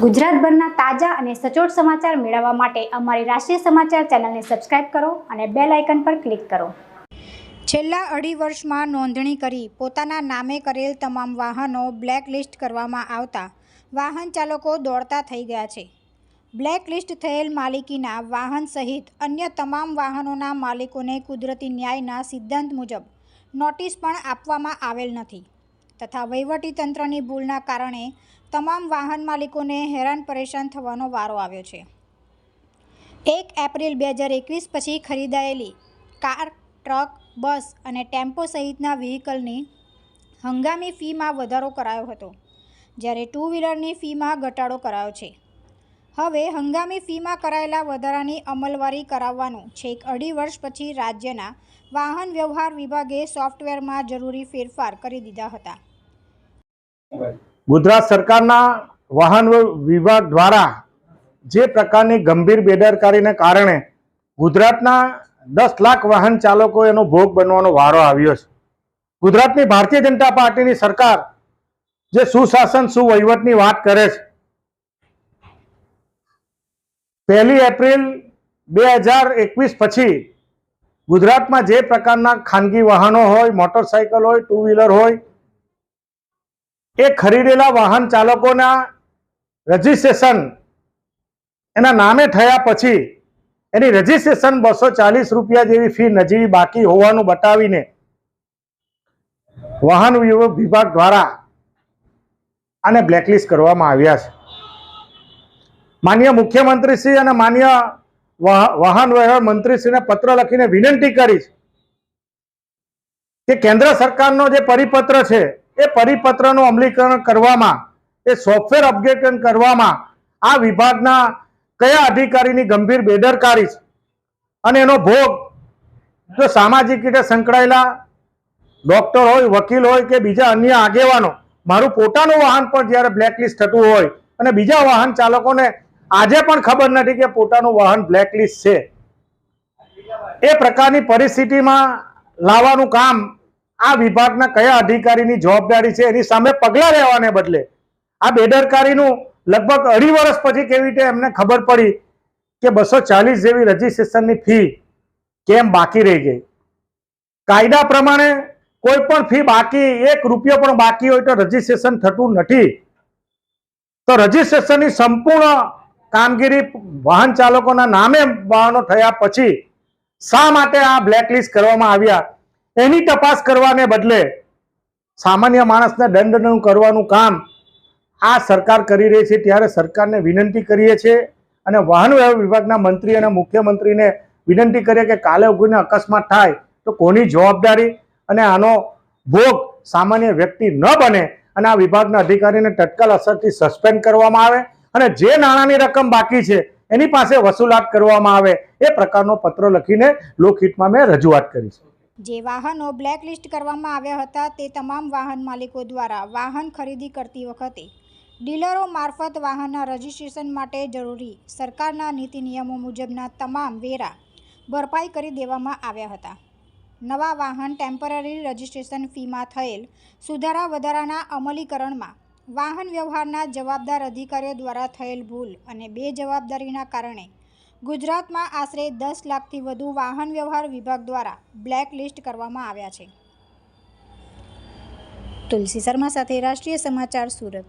ગુજરાતભરના તાજા અને સચોટ સમાચાર મેળવવા માટે અમારી રાષ્ટ્રીય સમાચાર ચેનલને સબસ્ક્રાઇબ કરો અને બેલ આઇકન પર ક્લિક કરો। છેલ્લા અઢી વર્ષમાં નોંધણી કરી પોતાના નામે કરેલ તમામ વાહનો બ્લેકલિસ્ટ કરવામાં આવતા વાહન ચાલકો દોડતા થઈ ગયા છે। બ્લેકલિસ્ટ થયેલ માલિકીના વાહન સહિત અન્ય તમામ વાહનોના માલિકોને કુદરતી ન્યાયના સિદ્ધાંત મુજબ નોટિસ પણ આપવામાં આવેલ નથી તથા વહીવટીતંત્રની ભૂલના કારણે તમામ વાહન માલિકોને હેરાન પરેશાન થવાનો વારો આવ્યો છે। 1 એપ્રિલ 2021 પછી ખરીદાયેલી કાર, ટ્રક, બસ અને ટેમ્પો સહિતના વ્હીકલની હંગામી ફીમાં વધારો કરાયો હતો, જ્યારે ટુ વ્હીલરની ફીમાં ઘટાડો કરાયો છે। હવે હંગામી ફીમાં કરાયેલા વધારાની અમલવારી કરાવવાનું છેક અઢી વર્ષ પછી રાજ્યના વાહન વ્યવહાર વિભાગે સોફ્ટવેરમાં જરૂરી ફેરફાર કરી દીધા હતા। ગુજરાત સરકારના વાહન વિભાગ દ્વારા જે પ્રકારની ગંભીર બેદરકારીને કારણે ગુજરાતના 10 લાખ વાહન ચાલકો એનો ભોગ બનવાનો વારો આવ્યો છે। ગુજરાતની ભારતીય જનતા પાર્ટીની સરકાર જે સુશાસન સુવહીવટની વાત કરે છે, 1 એપ્રિલ 2021 પછી ગુજરાતમાં જે પ્રકારના ખાનગી વાહનો હોય, મોટરસાયકલ હોય, ટુ વ્હીલર હોય, એ ખરીદેલા વાહન ચાલકોના રજીસ્ટ્રેશન એના નામે થયા પછી એની રજીસ્ટ્રેશન 240 રૂપિયા જેવી ફી નજીવી બાકી હોવાનું બતાવીને વાહન વિભાગ દ્વારા આને બ્લેકલિસ્ટ કરવામાં આવ્યા છે। માનનીય મુખ્યમંત્રીશ્રી અને માનનીય વાહન વ્યવહાર મંત્રીશ્રીને પત્ર લખીને વિનંતી કરી કે કેન્દ્ર સરકારનો જે પરિપત્ર છે એ પરિપત્રનું અમલીકરણ કરવામાં, એ સોફ્ટવેર અપગ્રેડન કરવામાં આ વિભાગના કયા અધિકારીની ગંભીર બેદરકારી છે અને એનો ભોગ જો સામાજિક રીતે સંકળાયેલા ડોક્ટર હોય, વકીલ હોય કે બીજા અન્ય આગેવાનો, મારું પોતાનું વાહન પણ જ્યારે બ્લેકલિસ્ટ થતું હોય અને બીજા વાહન ચાલકોને આજે પણ ખબર નથી કે પોતાનું વાહન બ્લેકલિસ્ટ છે, એ પ્રકારની પરિસ્થિતિમાં લાવવાનું કામ આ વિભાગના કયા અધિકારીની જવાબદારી છે, એની સામે પગલાં લેવાને બદલે આ બેદરકારીનું લગભગ અઢી વર્ષ પછી કેવી રીતે એમને ખબર પડી કે 240 જેવી રજીસ્ટ્રેશનની ફી કેમ બાકી રહી ગઈ। કાયદા પ્રમાણે કોઈ પણ ફી બાકી, 1 રૂપિયો પણ બાકી હોય તો રજીસ્ટ્રેશન થતું નથી। તો રજીસ્ટ્રેશનની સંપૂર્ણ કામગીરી વાહન ચાલકોના નામે વાહનો થયા પછી શા માટે આ બ્લેકલિસ્ટ કરવામાં આવ્યા, એની તપાસ કરવાને બદલે સામાન્ય માણસને દંડનું કરવાનું કામ આ સરકાર કરી રહી છે। ત્યારે સરકારને વિનંતી કરીએ છીએ અને વાહન વ્યવહાર વિભાગના મંત્રી અને મુખ્યમંત્રીને વિનંતી કરીએ કે કાલે કોઈને અકસ્માત થાય તો કોની જવાબદારી અને આનો ભોગ સામાન્ય વ્યક્તિ ન બને અને આ વિભાગના અધિકારીને તત્કાલ અસરથી સસ્પેન્ડ કરવામાં આવે અને જે નાણાંની રકમ બાકી છે એની પાસે વસૂલાત કરવામાં આવે, એ પ્રકારનો પત્ર લખીને લોકહિતમાં મેં રજૂઆત કરી છે। જે વાહનો બ્લેકલિસ્ટ કરવામાં આવ્યા હતા તે તમામ વાહન માલિકો દ્વારા વાહન ખરીદી કરતી વખતે ડીલરો મારફત વાહનના રજીસ્ટ્રેશન માટે જરૂરી સરકારના નીતિ નિયમો મુજબના તમામ વેરા ભરપાઈ કરી દેવામાં આવ્યા હતા। નવા વાહન ટેમ્પરરી રજીસ્ટ્રેશન ફીમાં થયેલ સુધારા વધારાના અમલીકરણમાં વાહન વ્યવહારના જવાબદાર અધિકારીઓ દ્વારા થયેલ ભૂલ અને બેજવાબદારીના કારણે ગુજરાતમાં આશરે 10 લાખથી વધુ વાહન વ્યવહાર વિભાગ દ્વારા બ્લેકલિસ્ટ કરવામાં આવ્યા છે। તુલસી શર્મા સાથે રાષ્ટ્રીય સમાચાર, સુરત।